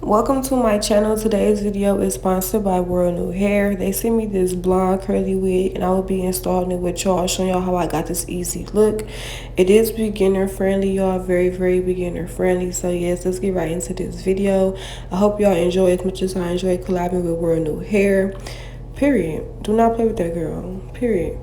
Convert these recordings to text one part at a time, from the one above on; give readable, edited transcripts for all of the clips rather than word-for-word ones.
Welcome to my channel. Today's video is sponsored by WorldNewHair. They sent me this blonde curly wig and I will be installing it with y'all, showing y'all how I got this easy look. It is beginner friendly, y'all, very beginner friendly. So yes, let's get right into this video. I hope y'all enjoy as much as I enjoy collabing with WorldNewHair. Period. Do not play with that girl. Period.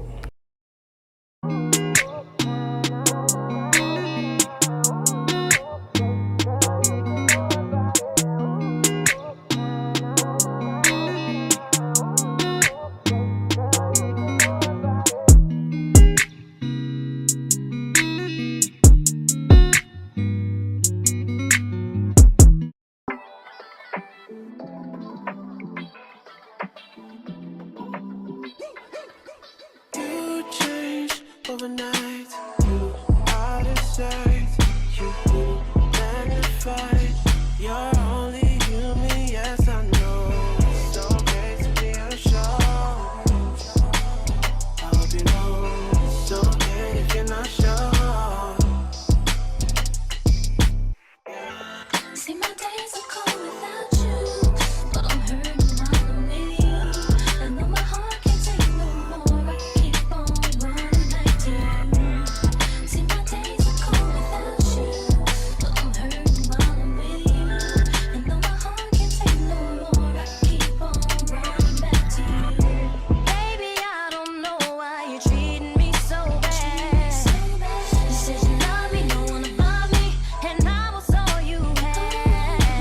You changed overnight. You out of sight. You magnified. You're only human, yes I know. It's okay to be unsure. I hope you know it's okay if you're not sure. See, my days are cold without you, but I'm hurting while I'm with you. And though my heart can't take no more, I keep on running back to you. See, my days are cold without you, but I'm hurting while I'm with you. And though my heart can't take no more, I keep on running back to you. Baby, I don't know why you're treating me so bad. You said you love me, no one above me, and I was all you had.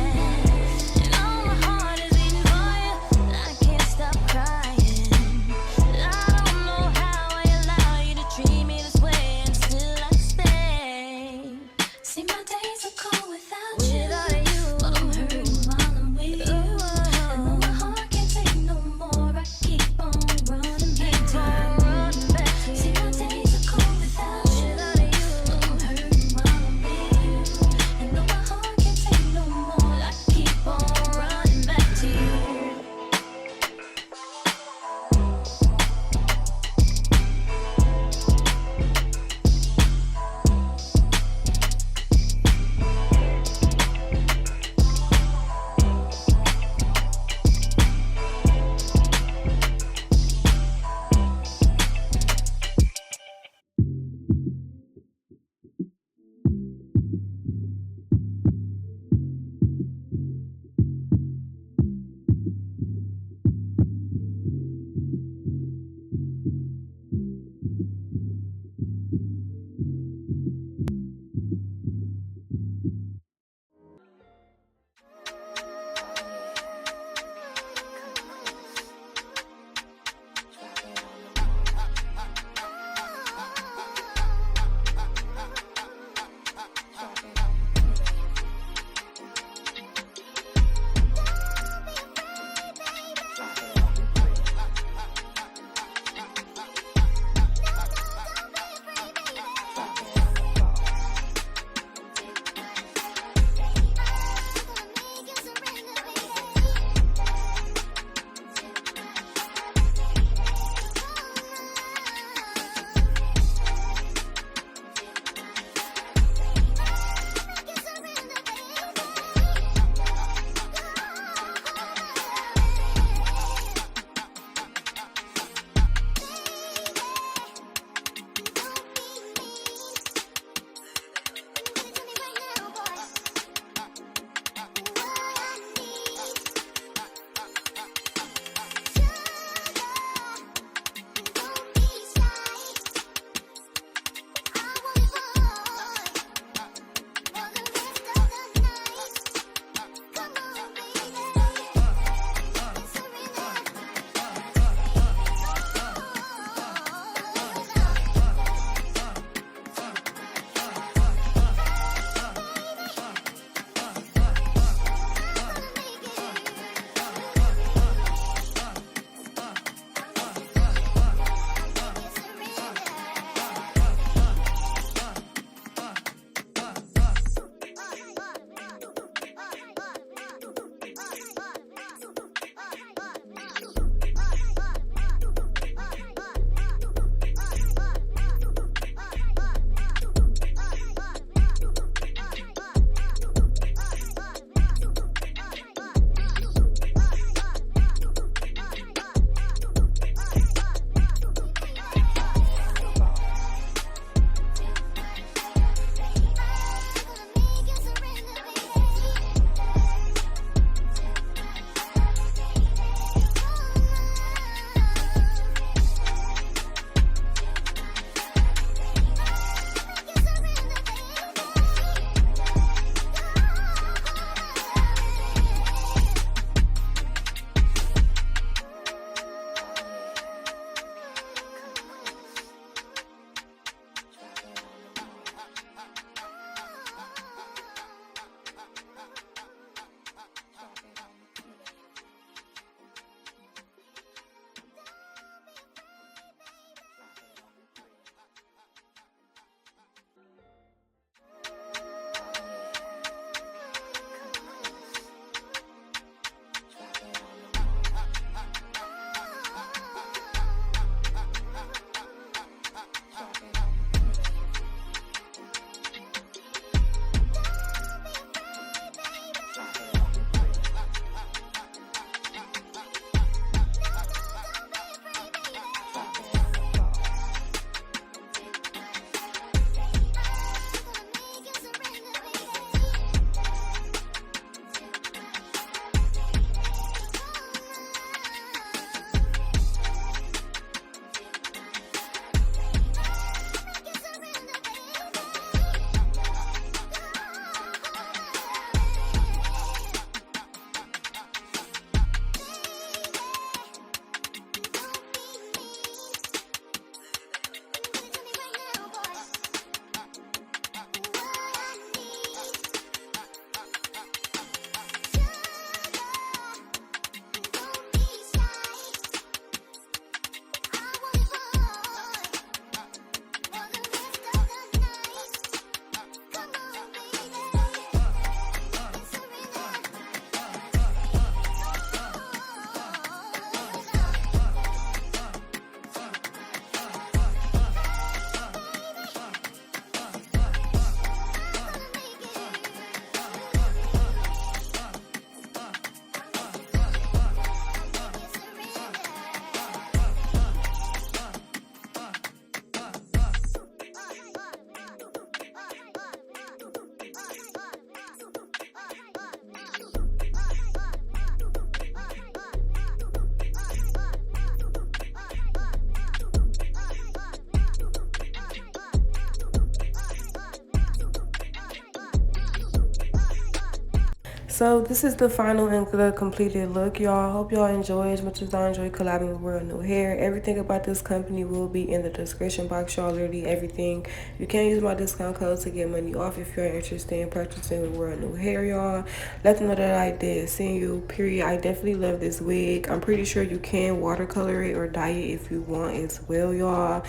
So this is the final and the completed look, y'all. Hope y'all enjoy as much as I enjoy collabing with World New Hair. Everything about this company will be in the description box, y'all. Literally everything. You can use my discount code to get money off if you're interested in purchasing with World New Hair, y'all. Let them know that I did send you, period. I definitely love this wig. I'm pretty sure you can watercolor it or dye it if you want as well, y'all.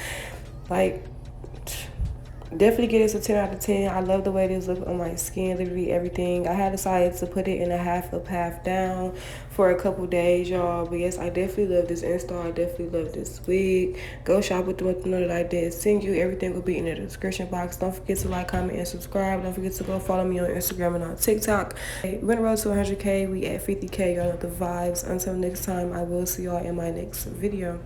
Like, definitely get it a 10 out of 10. I love the way this looks on my skin, literally everything. I had decided to put it in a half up, half down for a couple days, y'all. But yes, I definitely love this install. I definitely love this wig. Go shop with them, let them know that I did send you. Everything will be in the description box. Don't forget to like, comment, and subscribe. Don't forget to go follow me on Instagram and on TikTok. We're gonna roll to 100K. We at 50K. Y'all know the vibes. Until next time, I will see y'all in my next video.